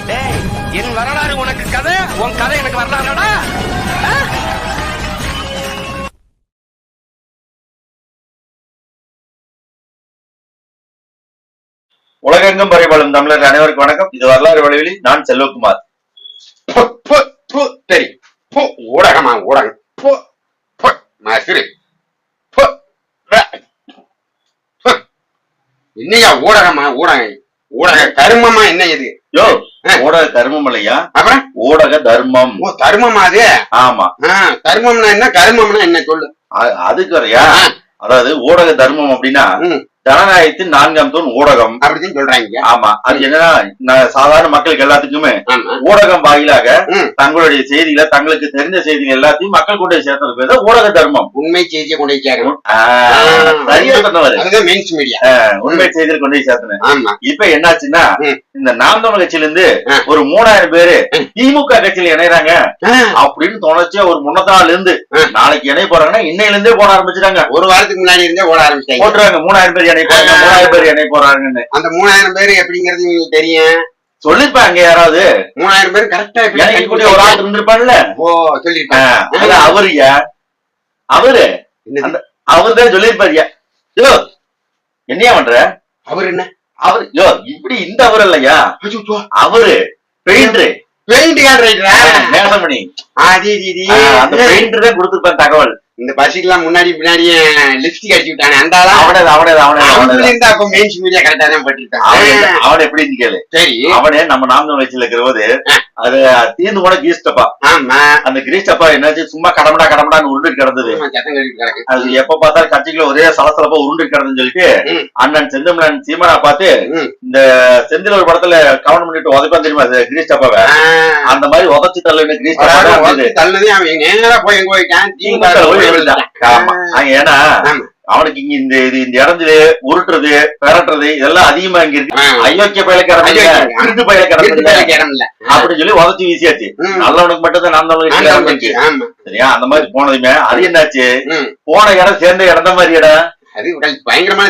டேய், என் வரலாறு உனக்கு கதை, உன் கதை எனக்கு வரலாறுடா. உலகெங்கும் பரிபாலும் தமிழர் அனைவருக்கும் வணக்கம். இது வரலாறு வழிவெளி. நான் செல்வகுமார். சரி, ஊடகமா ஊடகம் என்னையா ஊடகமா ஊடகம் ஊடக கருமமா என்ன இது? யோ, ஊடக கருமம் இல்லையா? அப்புறம் ஊடக தர்மம். ஓ, தர்மமா அது? ஆமா. தர்மம்னா என்ன, கருமம்னா என்ன சொல்லு. அதுக்கு வரையா? அதாவது ஊடக தர்மம் அப்படின்னா ஜனநாயகத்தின் 4ஆம் தூண் ஊடகம் அப்படின்னு சொல்றாங்க. ஆமா, அது என்னன்னா சாதாரண மக்களுக்கு எல்லாத்துக்குமே ஊடகம் வாயிலாக தங்களுடைய செய்திகளை, தங்களுக்கு தெரிஞ்ச செய்திகள் எல்லாத்தையும் மக்கள் கொண்டு சேர்த்தது பேர் ஊடக தர்மம். உண்மை செய்தியை கொண்டு சேர்க்கணும். சரியா சொன்னவர். உண்மை செய்தியை கொண்டு சேர்த்தணும். இப்ப என்னாச்சுன்னா, இந்த நாம் தமிழ் கட்சியில இருந்து ஒரு 3000 பேரு திமுக கட்சியில இணைறாங்க அப்படின்னு தோணுச்சு. ஒரு முன்னதால இருந்து நாளைக்கு இணைய போறாங்கன்னா இன்னையில இருந்தே போட ஆரம்பிச்சுட்டாங்க. ஒரு வாரத்துக்கு முன்னாடி இருந்தே போட ஆரம்பிச்சாங்க. போட்டுறாங்க 3000 பேர் இணைய 3000 பேர் இணைய போறாங்கன்னு. அந்த 3000 பேர் எப்படிங்கிறது உங்களுக்கு தெரியும்? சொல்லிருப்பாங்க யாராவது. 3000 பேர் கரெக்டா கூடிய ஒரு ஆள் இருந்திருப்பான்ல. ஓ, சொல்லிருப்பாங்க. அவருயா அவருதான் சொல்லிருப்பாருயா. யோ, என்னையா பண்ற? அவரு என்ன? அவரு யோ இப்படி இந்த அவரு இல்லையா, அவரு பெயிண்டர். மேகமணி அந்த பெயிண்டர் தான் கொடுத்துருப்பாங்க தகவல். இந்த பஸ்ஸுக்கெல்லாம் முன்னாடி பின்னாடியே லிப்ஸ்டிக் அடிச்சு விட்டானே அந்த அவனை எப்படி கேளு. சரி, அவனே நம்ம நாம் தமிழ் கட்சியில இருக்கிறது அது தீர்ந்து போன கிரீஸ்டப்பா. அந்த கிரீஸ்டப்பா என்னாச்சு, சும்மா கடமடா கடமடான்னு உருண்டு கிடந்தது. அது எப்ப பார்த்தாலும் கட்சிக்குள்ள ஒரே சலசலப்பா உருண்டு கிடந்துன்னு சொல்லிட்டு அண்ணன் செந்தமிழன் சீமானா பார்த்து இந்த செந்தில் ஒரு படத்துல கவனம் பண்ணிட்டு உதப்பான் தெரியுமா கிரீஸ்டப்பாவை, அந்த மாதிரி உதச்சு தள்ளுன்னு கிரீஸ்டப்பா தள்ளுனே அவன் நேரா போய் எங்க போயிட்டான். ஏன்னா அவனுக்கு இங்க இந்த இடத்துல உருட்டுறது பெறட்டுறது இதெல்லாம் அதிகமா இங்க இருக்கு. அயோக்கிய பயலுக்கு திருட்டு பயலுக்கு அப்படின்னு சொல்லி உதச்சி வீசியாச்சு. நல்லவனுக்கு மட்டும் தான் நாம் இருக்கு. சரியா? அந்த மாதிரி போனதுமே அது என்னாச்சு, போன இடம் சேர்ந்த இடம் மாதிரி இடம். அது பயங்கரமான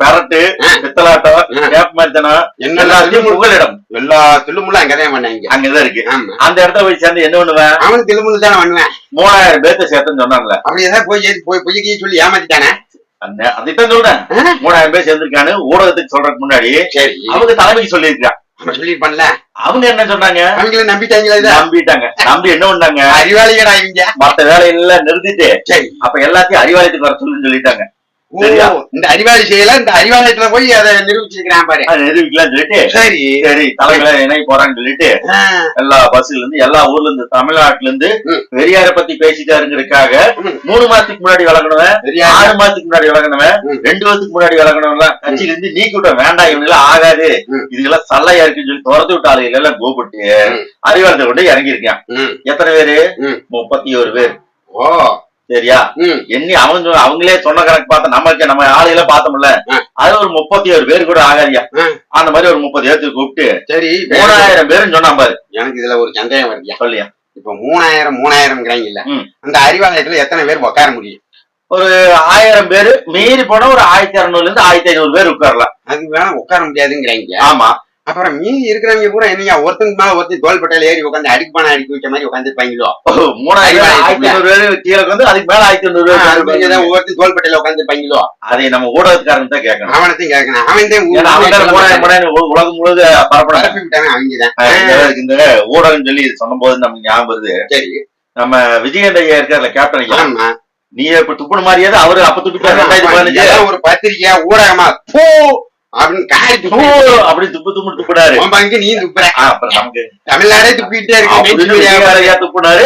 பெரட்டு பித்தலாட்டம் வேப்பமரித்தனம் எல்லாத்தையும் புகலிடம். எல்லா தில்லுமுள்ளும் அங்கதான் பண்ணாங்க, அங்கதான் இருக்கு. அந்த இடத்துல போய் சேர்ந்து என்ன பண்ணுவேன், அவனுக்கு தில்லுமுள்ளு தானே பண்ணுவேன். 3000 பேர்த்த சேர்த்துன்னு சொன்னாங்கல்ல, அப்படி ஏதாவது போய் பொய்ய சொல்லி ஏமாத்திட்டானே. அதைத்தான் சொல்றேன். 3000 பேர் சேர்ந்திருக்கான்னு ஊடகத்துக்கு சொல்றதுக்கு முன்னாடி அவங்க தலைமைக்கு சொல்லியிருக்கான். சொல்லிருப்பான்ல. அவங்க என்ன சொன்னாங்க, அவங்கள நம்பிட்டாங்க. நம்பி என்ன பண்ணாங்க, அறிவாளிகளா இவங்க மத்த வேலையெல்லாம் நிறுத்திட்டு அப்ப எல்லாத்தையும் அறிவாலயத்துக்கு வர சொல்லுன்னு சொல்லிட்டாங்க. இந்த அறிவாளி செய்யல, இந்த அறிவாலயத்துல போய் அதை நிரூபிச்சிருக்கிறான் பாரு. நிரூபிக்கலாம் சொல்லிட்டு சரி தலைமையில இணைய போறான்னு சொல்லிட்டு எல்லா பஸ்ல இருந்து எல்லா ஊர்ல இருந்து தமிழ்நாட்டுல இருந்து பெரியார பத்தி பேசிட்டாருங்கிறதுக்காக 3 மாசத்துக்கு முன்னாடி வழங்கணுவன், 6 மாசத்துக்கு முன்னாடி வழங்கணுவன், 2 வருஷத்துக்கு முன்னாடி வழங்கணும்லாம் கட்சியில இருந்து நீக்கி விட்ட. வேண்டாம், இவங்க எல்லாம் ஆகாது, இதுக்கெல்லாம் சல்லையா இருக்குன்னு சொல்லி துரத்து விட்ட ஆளுகள் எல்லாம் கூப்பிட்டு அறிவாலயத்தை கொண்டு இறங்கியிருக்கான். எத்தனை பேரு? 31 பேர். ஓ, சரியா? எண்ணி அவங்களே சொன்ன கணக்கு பார்த்தா நம்ம ஆளுகளை பார்த்தோம்ல, அது ஒரு 31 பேர் கூட ஆகாதியா. அந்த மாதிரி ஒரு 30 பேருக்கு கூப்பிட்டு சரி 3000 பேருன்னு சொன்னா பாரு. எனக்கு இதுல ஒரு சந்தேகம் வருது, சொல்லியா? இப்ப 3000 இல்ல, அந்த அறிவாலயத்துல எத்தனை பேர் உட்கார முடியும்? ஒரு 1000 பேரு மீறி போனா ஒரு 1200 இருந்து 1500 பேர் உட்காரலாம். அது வேணா உட்கார முடியாதுங்கிறாங்க. ஆமா. அப்புறம் மீதி இருக்கிறவங்க பூரா என்னையா ஒருத்தனுக்கு மேல ஒருத்தன் தோள்பட்டையில ஏறி உட்காந்து அடிப்பான அடிக்க வச்ச மாதிரி உட்காந்து இருப்பாங்களோ. 3500 பேர் கீழே வந்து அதுக்கு மேல 1500 பேர் ஒருத்தன் தோள்பட்டையில உட்காந்து இருப்பாங்களோ. அதை நம்ம ஊடகத்துக்காரன் தான் கேட்கணும். அவனத்தையும் கேட்கணும். உலகம் முழுது பரப்பிட்டாங்க அவங்கதான். இந்த ஊடகம் சொல்லி சொன்ன போது நமக்கு ஞாபகம் வருது. சரி, நம்ம விஜயகாந்த் ஐயா இருக்காருல கேப்டன், நீ இப்ப துப்புன மாதிரியாவது அவரு அப்ப துப்பிட்டாரு. ஒரு பத்திரிகையா ஊடகமா அப்படி துப்புனாரு. நீ துப்புற, தமிழ்நாடே துப்பிட்டே இருக்கு. துப்புனாரு.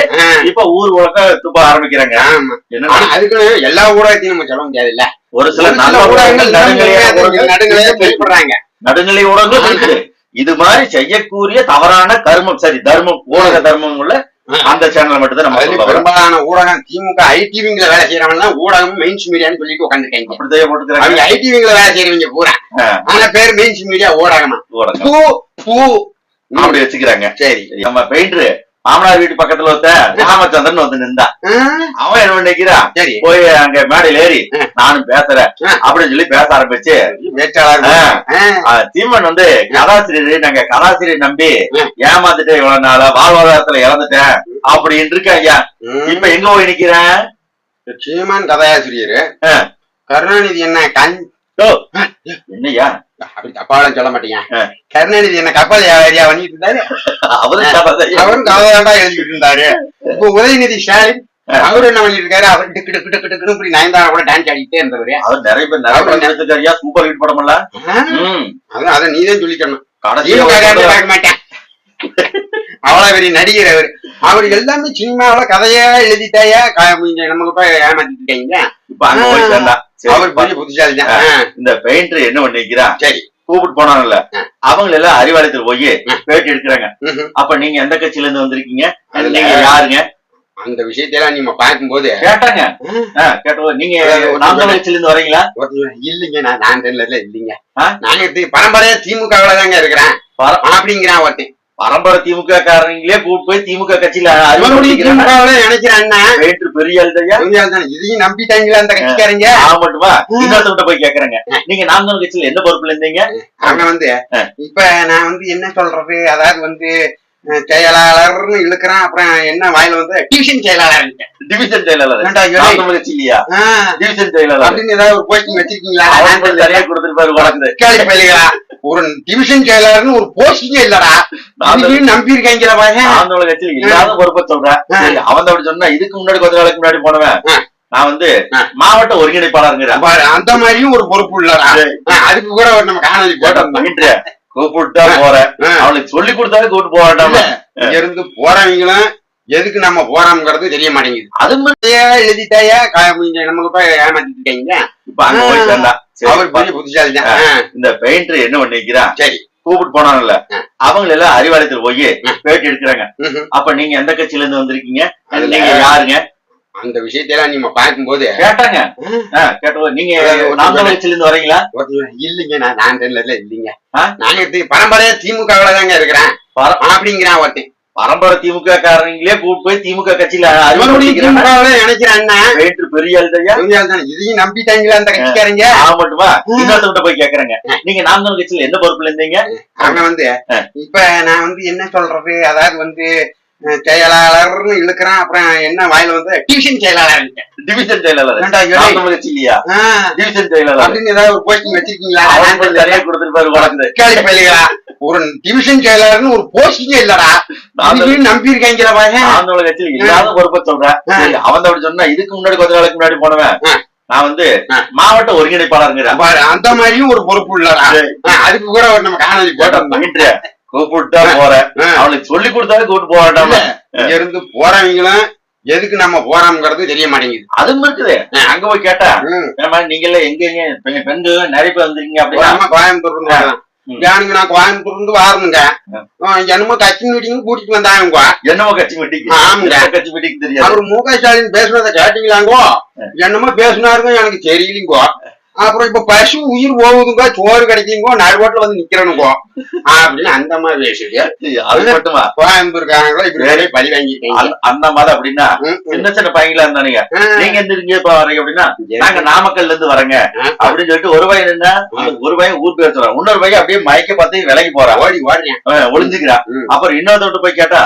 இப்ப ஊர் உலக துப்ப ஆரம்பிக்கிறாங்க. அதுக்கு எல்லா ஊடகத்தையும் நம்ம சொல்ல முடியாது இல்ல. ஒரு சில நல்ல ஊடகங்கள் நடுநிலை ஊடகங்கள் இருக்குது. இது மாதிரி செய்யக்கூடிய தவறான கர்மம், சரி தர்மம், ஊடக தர்மம் உள்ள அந்த சேனல் மட்டும் தான் நம்ம பெரும்பாலான ஊடகம் திமுக ஐடிவிங்ல வேலை செய்யறவங்க ஊடகம் மெயின்ஸ் மீடியான்னு சொல்லிட்டு உட்காந்துருக்காங்க. ஐடிவிங்ல வேலை செய்யறவங்க பூரா ஆனா பேர் மெயின்ஸ் மீடியா ஊடகமா அப்படி வச்சுக்கிறாங்க. சரி, நம்ம பெயிண்டர் மாமனார் வீட்டு பக்கத்துல ஒருத்த ராமச்சந்திரன் வந்து நின்றான். அவன் என்ன நினைக்கிறான், சரி போய் அங்க மேடையில் ஏறி நானும் பேசுறேன் அப்படின்னு சொல்லி பேச ஆரம்பிச்சு, தீமன் வந்து கதாசிரியர், நாங்க கதாசிரியர் நம்பி ஏமாந்துட்டு இவ்வளவு நாள வாழ்வாதாரத்துல இறந்துட்டேன் அப்படின்னு இருக்க ஐயா. இப்ப எங்க போய் நிக்கிறேன்? சீமான் கதாசிரியர் கருணாநிதி என்ன என்னையா அப்படி தப்பாவெல்லாம் சொல்ல மாட்டீங்க. கருணாநிதி என்ன கப்பல் வியாபாரியா பண்ணிட்டு இருந்தாரு, அவரும் கதை எழுதிட்டு இருந்தாரு. இப்போ உதயநிதி ஸ்டாலின் அவரு என்ன பண்ணிட்டு இருக்காரு, அவர் டிக்கு டிக்கு டிக்கு டிக்கு இப்படி நயன்தாரா கூட டான்ஸ் ஆடிட்டே இருந்தவரு. அவர் நிறைய பேர் சூப்பர் ஹிட் படம் இல்ல, அதை நீதான் சொல்லிக்கணும். பார்க்க மாட்டேன், அவ்வளவு பெரிய நடிகர் அவரு. அவரு எல்லாமே சினிமாவில கதையா எழுதிட்டாயா நமக்கு ஏமாத்திட்டாங்க. அவர் பெரிய புத்திசாலி தான். இந்த பெயிண்டர் என்ன பண்ணிக்கிறான், சரி கூப்பிட்டு போனாங்கல்ல, அவங்க எல்லாம் அறிவாலயத்தில் போய் பேட்டி எடுக்கிறாங்க. அப்ப நீங்க எந்த கட்சியில இருந்து வந்திருக்கீங்க, நீங்க யாருங்க, அந்த விஷயத்தெல்லாம் நீங்க பார்க்கும்போது கேட்டாங்க. கேட்டோம், நீங்க நாம் தமிழ் கட்சியில இருந்து வரீங்களா? இல்லைங்க, நான் இல்லைங்க, நாங்க பரம்பரையா திமுகவுல தாங்க இருக்கிறேன் அப்படிங்கிறான் ஒருத்தன். பரம்பரை திமுக காரங்களே கூப்பிட்டு போய் திமுக கட்சியில நினைக்கிறேன் பெரிய இதையும் நம்பிட்டாங்களா அந்த கட்சிக்காரங்க. மட்டுமா இன்னொருத்த போய் கேக்குறாங்க, நீங்க நாம் தமிழ் கட்சியில எந்த பொறுப்புல இருந்தீங்க? அவங்க வந்து இப்ப நான் வந்து என்ன சொல்றது, அதாவது வந்து செயலாளர்னு இழுக்கிறான். அப்புறம் என்ன வாயில வந்து டிவிஷன் செயலாளர், டிவிஷன் செயலாளர் இல்லையா, டிவிஷன் செயலாளர் அப்படின்னு ஏதாவது ஒரு போஸ்டிங் வச்சிருக்கீங்களா? நிறைய கொடுத்துருப்பாரு. ஒரு டிவிஷன் செயலாளர்னு ஒரு போஸ்டிங்கே இல்லடா, நம்பி இருக்காங்க. ஆந்தோள கட்சியில் இல்லாத பொறுப்பை சொல்றேன். அவன் அப்படி சொன்னா, இதுக்கு முன்னாடி கொஞ்ச நாளைக்கு முன்னாடி போனவன் நான் வந்து மாவட்ட ஒருங்கிணைப்பாளர், அந்த மாதிரியும் ஒரு பொறுப்பு இல்லடா. அதுக்கு கூட நம்ம காணொலி போட்டோம், கூப்பிட்டா போறேன், அவனுக்கு சொல்லி கொடுத்தாலும் கூப்பிட்டு போறாட்டாம இருந்து போறவங்களும் எதுக்கு நம்ம போறோம்ங்கிறது தெரிய மாட்டேங்குது. அது மாதிரி எழுதிட்டாயா நமக்கு ஏமாத்திட்டாங்க. இப்ப அங்க போய் சேர்ந்தான். அவர் பெரிய புத்திசாலி தான். இந்த பெயிண்டர் என்ன பண்ணிக்கிறான், சரி கூப்பிட்டு போனாங்கல்ல, அவங்க எல்லாம் அறிவாலயத்தில் போய் பேட்டி எடுக்கிறாங்க. அப்ப நீங்க எந்த கட்சியில இருந்து வந்திருக்கீங்க, நீங்க யாருங்க, அந்த விஷயத்தெல்லாம் நீங்க பார்க்கும்போது கேட்டாங்க. கேட்டோம், நீங்க நாம் தமிழ் கட்சியில இருந்து வரீங்களா? இல்லைங்க, நான் இல்லைங்க, நாங்க பரம்பரையா திமுகவுல தாங்க இருக்கிறேன் அப்படிங்கிறான் ஒருத்தன். பரம்பரை திமுக காரங்களே கூப்பிட்டு போய் திமுக கட்சியில நினைக்கிறேன். பெரிய இதையும் நம்பிட்டாங்களா அந்த கட்சிக்காரங்க. மட்டுமா இன்னொருத்த போய் கேக்குறாங்க, நீங்க நாம் தமிழ் கட்சியில எந்த பொறுப்புல இருந்தீங்க? அவங்க வந்து இப்ப நான் வந்து என்ன சொல்றது, அதாவது வந்து செயலாளர்னு இழுக்கிறான். அப்புறம் என்ன வாயில வந்து டிவிஷன் செயலாளர், டிவிஷன் செயலாளர் இல்லையா, டிவிஷன் செயலாளர் அப்படின்னு ஏதாவது ஒரு போஸ்டிங் வச்சிருக்கீங்களா? நிறைய கொடுத்துருப்பாரு. ஒரு டிவிஷன் செயலாளர்னு ஒரு போஸ்டிங்கே இல்லடா, நம்பி இருக்காங்க. ஆந்தோள கட்சியில் இல்லாத பொறுப்பை சொல்றேன். அவன் அப்படி சொன்னா, இதுக்கு முன்னாடி கொஞ்ச நாளைக்கு முன்னாடி போனவன் நான் வந்து மாவட்ட ஒருங்கிணைப்பாளர், அந்த மாதிரியும் ஒரு பொறுப்பு இல்லடா. அதுக்கு கூட நம்ம காணொலி போட்டோம், கூப்பிட்டா போறேன், அவனுக்கு சொல்லி கொடுத்தாலும் கூப்பிட்டு போறாட்டாம இருந்து போறவங்களும் எதுக்கு நம்ம போறோம்ங்கிறது தெரிய மாட்டேங்குது. அதுவும் இருக்குது. அங்க போய் கேட்டா, நீங்க எல்லாம் எங்க பெண்கள் நிறைய பேர் வந்துருக்கீங்க அப்படின்னா, கோயம்புத்தூர் ஜானுங்க, நான் கோயம்புத்தூர் இருந்து வாரணுங்க, என்னமோ கட்சி மீட்டிங் கூட்டிட்டு வந்தாங்க. என்னமோ கட்சி மீட்டிங்? ஆமாங்க, கட்சி மீட்டிங் தெரியாது. அவர் மு.க. ஸ்டாலின் பேசுனதை கேட்டீங்களாங்கோ? என்னமோ பேசினாருங்க, எனக்கு தெரியலங்கோ. அப்புறம் இப்ப பசு உயிர் போகுதுங்க, சோறு கிடைக்குங்கோ, நடுவோட்டில் வந்து நிக்கிறனுங்கோ அப்படின்னு அந்த மாதிரி பேசுது. அது மட்டுமா கோயம்புத்தூர்காரங்களோ இப்படி பழி வாங்கிட்டீங்க அந்த மாதிரி. அப்படின்னா சின்ன சின்ன பையங்களா இருந்தானுங்க, நீங்க எந்த வரீங்க அப்படின்னா, நாங்க நாமக்கல்ல இருந்து வரேங்க அப்படின்னு சொல்லிட்டு ஒரு பையன் என்ன, ஒரு பையன் ஊர் பேர் சொல்றான், இன்னொரு பையன் அப்படியே மயக்க பார்த்து விலகி போறான், ஓடி ஒளிஞ்சுக்கிறான். அப்புறம் இன்னொருத்த போய் கேட்டா,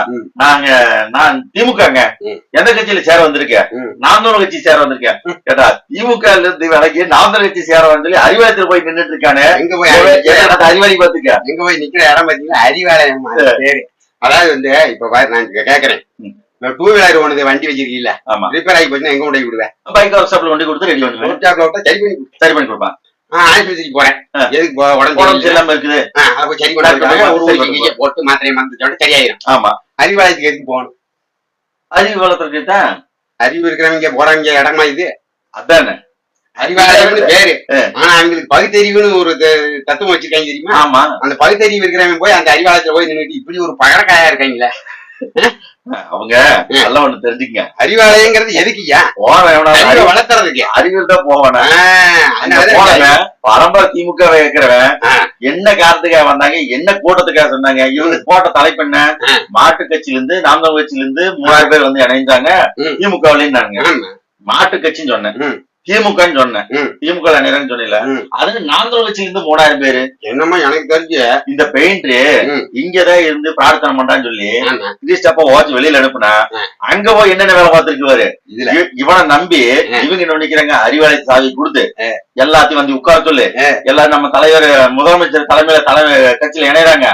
நான் திமுகங்க, எந்த கட்சியில சேர வந்திருக்கேன், நாம் தமிழ் கட்சி சேர வந்திருக்கேன். கேட்டா திமுக இருந்து விலகி நாம் தமிழ் கட்சி சேரவன்னு சொல்லி அறிவாலயத்தில் போய் நின்றுட்டு இருக்கானு. எங்க போய் அறிவாளி பாத்துக்க, எங்க போய் நிக்கிற இடம் பாத்தீங்கன்னா அறிவாலயம் பேரு. அதாவது வந்து இப்ப பாரு, நான் கேக்குறேன், டூ வீலர் ஒண்ணு வண்டி வச்சிருக்கீங்களா, ரிப்பேர் ஆகி போச்சுன்னா எங்க கொண்டு விடுவேன்? பைக் ஒர்க் ஷாப்ல வண்டி கொடுத்து ரெடி பண்ணுவேன், சரி பண்ணி கொடுப்பான். ஆஸ்பத்திரிக்கு போறேன், எதுக்கு உடம்பு இல்லாம இருக்குது, சரி பண்ண போட்டு மாத்திரை மருந்து சரியாயிரும். ஆமா, அறிவாலயத்துக்கு எதுக்கு போகணும்? அறிவு வளர்த்துருக்கு தான். அறிவு இருக்கிறவங்க போறாங்க இடமா இது, அதானே அறிவாலயம்னு பேரு. ஆனா அவங்களுக்கு பகுத்தறிவுன்னு ஒரு தத்துவம் வச்சிருக்காங்க தெரியுமா? ஆமா, அந்த பகுத்தறிவு இருக்கிறவங்க போய் அந்த அறிவாலயத்துல போய் நின்றுட்டு இப்படி ஒரு பகரக்காயா இருக்காங்களே, அவங்க நல்லா ஒண்ணு தெரிஞ்சுக்கங்க, அறிவாலயங்கிறது எதுக்குயா? போன வளர்த்துறதுக்கு. அறிவியல் தான் போவானே பரம்பரை திமுக இருக்கிறவன் என்ன காரணத்துக்காக வந்தாங்க, என்ன கூட்டத்துக்காக சொன்னாங்க, இவங்க போட்ட தலைப்பு என்ன, மாட்டு கட்சியில இருந்து நாம் தமிழர் கட்சியில இருந்து 3000 பேர் வந்து இணைந்தாங்க திமுகவிலேன்னாங்க. மாட்டு கட்சின்னு சொன்னேன், திமுகன்னு சொன்னேன், திமுக இணைறேன்னு சொன்னீங்க. அதுக்கு நாம் தமிழர் கட்சியில இருந்து 3000 பேரு. என்னமா எனக்கு தெரிஞ்சு இந்த பெயிண்டரு இங்கதான் இருந்து பிரார்த்தனை பண்றான்னு சொல்லி கிறிஸ்டப்பா ஓச்சு வெளியில அனுப்புனா அங்க போய் என்னென்ன வேலை பார்த்திருக்குவாரு. இவனை நம்பி இவங்க என்ன நினைக்கிறாங்க, அறிவாலய சாவி கொடுத்து எல்லாத்தையும் வந்து உட்கார சொல்லு, எல்லாரும் நம்ம தலைவர் முதலமைச்சர் தலைமை கட்சியில இணைறாங்க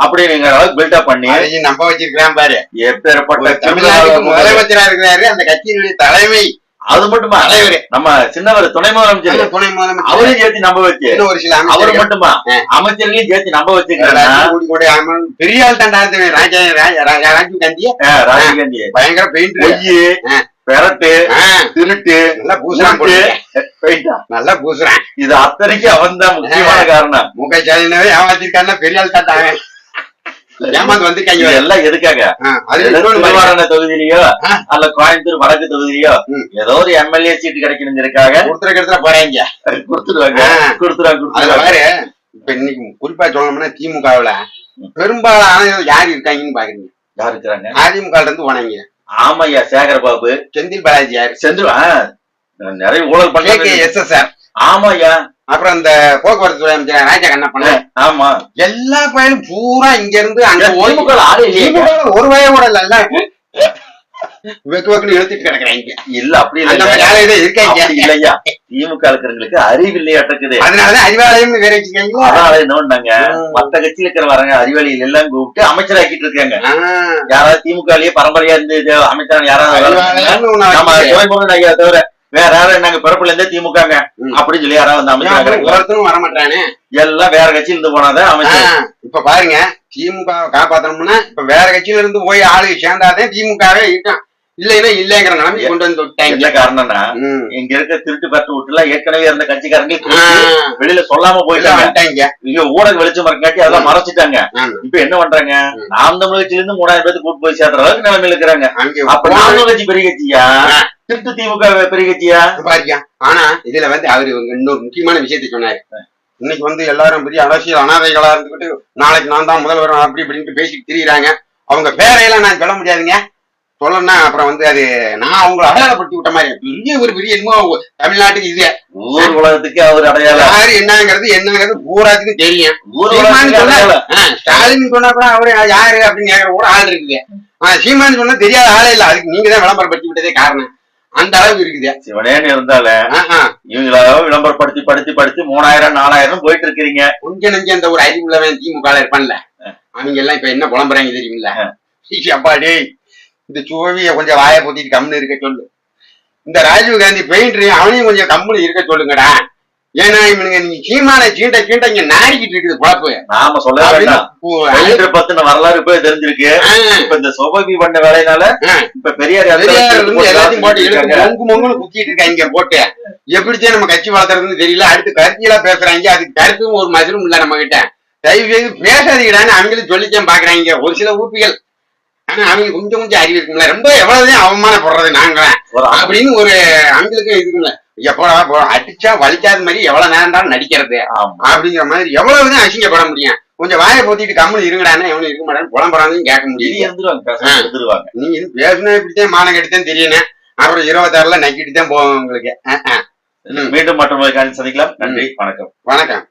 அப்படின்னு அளவுக்கு பில்டப் பண்ணி நம்ப வச்சிருக்கிறான் பாரு. எப்பேற்பட்ட முதலமைச்சரா இருக்கிறாரு அந்த கட்சியினுடைய தலைமை. அது மட்டுமா தலைவர் நம்ம சின்னவர் துணை முதலமைச்சர் அவரையும் சேர்த்து நம்ப வச்சு ஒரு சில அவரு மட்டுமா அமைச்சர்களையும் சேர்த்து நம்ப வச்சுக்கிறாங்க. பெரிய ஆள் தான் ராஜீவ் காந்தி. ராஜீவ் காந்தி பயங்கர பெயிண்ட், பொய்யு பெரட்டு திருட்டு நல்லா பூசுறான், நல்லா பூசுறான். இது அத்தனைக்கு அவன் தான் முக்கியமான காரணம். முக ஏமாத்திருக்காருன்னா பெரிய ஆள் தான் ஏமாந்து வந்திருக்காங்க. எல்லாம் எதுக்காக தொகுதியிலயோ அல்ல கோயம்புத்தூர் வடக்கு தொகுதியிலயோ ஏதோ ஒரு எம்எல்ஏ சீட்டு கிடைக்கணுங்கிறதுக்காக கொடுத்துருக்கிறதுல போறாங்க, கொடுத்துருவாங்க. இப்ப இன்னைக்கு குறிப்பா சொல்லணும்னா திமுகவுல பெரும்பாலான யார் இருக்காங்கன்னு பாக்குறீங்க? யார் இருக்கிறாங்க? அதிமுக இருந்து போனாங்க. ஆமாய்யா, சேகரபாபு, செந்தில் பாலாஜி, யாரு செந்தில் நிறைய ஊழல் பண்ண SSR. ஆமாய்யா, அப்புறம் இந்த போக்குவரத்து துறை அமைச்சர் ராஜா கண்ணப்பண்ண. ஆமா, எல்லா பயிலும் பூரா இங்க இருந்து அங்க ஒரு வய கூட இல்ல வெக்கு வெக்குன்னு எழுத்துட்டு கிடக்குறாங்க. இல்ல அப்படி இல்ல இருக்காங்க இல்லையா, திமுக இருக்கிறவங்களுக்கு அறிவு இல்லையாட்டுக்குது. அதனாலதான் அறிவாலயம் வேற வச்சுக்காங்க. அதனால என்ன பண்ணாங்க, மத்த கட்சியில இருக்கிற வரங்க அறிவாளிகள் எல்லாம் கூப்பிட்டு அமைச்சராக்கிட்டு இருக்காங்க. யாராவது திமுகலயே பரம்பரையா இருந்து அமைச்சர் யாராவது ஐயா தவிர வேற யாரும் நாங்க பிறப்புல இருந்தே திமுக அப்படின்னு சொல்லி யாராவது வந்து அமைச்சர் ஒருத்தரும் வரமாட்டானே, எல்லாம் வேற கட்சியில இருந்து போனாதான் அமைச்சர். இப்ப பாருங்க, திமுக காப்பாத்தணும்னா இப்ப வேற கட்சியில இருந்து போய் ஆளுக்கு சேர்ந்தாதான் திமுகவே இருக்கான், இல்லைன்னா இல்லங்கிற நிலைமை கொண்டு வந்து விட்டாங்க. என்ன காரணம்னா இங்க இருக்க திருட்டு பட்டு விட்டுலாம் ஏற்கனவே இருந்த கட்சிக்காரங்க வெளியில சொல்லாம போயிட்டாங்க. ஊடக வெளிச்சம் இருக்காட்டி அதெல்லாம் மறைச்சிட்டாங்க. இப்ப என்ன பண்றாங்க, நாம் தமிழ் கட்சியில இருந்து 3000 பேருக்கு கூட்டு போய் சேர்ற அளவுக்கு நிலைமையில இருக்கிறாங்க. அப்ப நாம் தமிழ் கட்சி பெரிய கட்சியா, திருட்டு திமுக பெரிய கட்சியா பாருங்க. ஆனா இதுல வந்து அவரு இன்னொரு முக்கியமான விஷயத்தை சொன்னாரு. இன்னைக்கு வந்து எல்லாரும் பெரிய அரசியல் அனாதைகளா இருந்துகிட்டு நாளைக்கு நான் தான் முதல்வர் அப்படி இப்படின்ட்டு பேசிட்டு திரியிறாங்க. அவங்க பேரையெல்லாம் நான் சொல்ல முடியாதுங்க, சொல்லணும்னா அப்புறம் வந்து அது நான் அவங்களை அடையாளப்படுத்தி விட்ட மாதிரி பெரிய ஒரு பெரிய என்னமோ தமிழ்நாட்டுக்கு இது ஊர் உலகத்துக்கு அவர் அடையாளம் யாரு என்னங்கிறது பூராத்துக்கும் தெரியும். ஸ்டாலின் சொன்னா கூட அவரு யாரு அப்படின்னு கேட்கற கூட ஆள் இருக்குது. ஆனா சீமான் சொன்னா தெரியாத ஆளே இல்ல, அதுக்கு நீங்க தான் விளம்பரப்படுத்தி விட்டதே காரணம். அந்த அளவுக்கு இருக்குது. சிவனேன்னு இருந்தாலும் இவங்களால விளம்பரப்படுத்தி படுத்தி 3000 4000 போயிட்டு இருக்கிறீங்க. கொஞ்சம் நெஞ்ச இந்த ஒரு அறிவுள்ளவன் திமுக இருப்பான்ல, அவங்க எல்லாம் இப்ப என்ன புலம்புறாங்க தெரியுமில்ல? அப்பாடி இந்த சுவிய கொஞ்சம் வாயை பொத்திட்டு கம்முன்னு இருக்க சொல்லு. இந்த ராஜீவ் காந்தி பெயிண்டர் அவனையும் கொஞ்சம் கம்முன்னு இருக்க சொல்லுங்கடா. ஏன்னா இவனுங்க நீ சீமான சீண்ட இங்க நாரிக்கிட்டு இருக்குது குழப்பு. நாம சொல்ல பத்தின வரலாறு இப்ப தெரிஞ்சிருக்கு. இப்ப இந்த சோபி பண்ண வேலையினால இப்ப பெரியார் எல்லாத்தையும் போட்டு மொங்கு மொங்குன்னு குத்திட்டு இருக்காங்க இங்க போட்டு. எப்படித்தான் நம்ம கட்சி வளர்த்துறதுன்னு தெரியல. அடுத்து கருத்தியலா பேசுறாங்க, அதுக்கு கருத்தும் ஒரு மதுரும் இல்ல நம்ம கிட்ட. தயவு செய்து பேசாதீங்கடான்னு அவங்களும் சொல்லித்தான் பாக்குறாங்க ஒரு சில ஊப்பிகள். ஆனா அவங்க கொஞ்சம் அறிவு இருக்கும்ல, ரொம்ப எவ்வளவுதான் அவமானப்படுறது நாங்க அப்படின்னு ஒரு அவங்களுக்கு இருக்குல்ல, எப்போ அடிச்சா வலிக்காத மாதிரி எவ்வளவு நேரம் நடிக்கிறது அப்படிங்கிற மாதிரி எவ்வளவுதான் அசிங்கப்பட முடியும். கொஞ்சம் வாயை போத்திட்டு கம்முன்னு இருங்கடான்னு எவனும் இருக்க மாட்டான்னு புலம்புறாங்கன்னு கேட்க முடியும். நீ பேசுனா இப்படித்தான் மானம் கட்டித்தான் தெரியணும். அப்புறம் 26ல நக்கிட்டு தான் போவோம் உங்களுக்கு. மீண்டும் மற்றொரு சந்திக்கலாம். நன்றி, வணக்கம். வணக்கம்.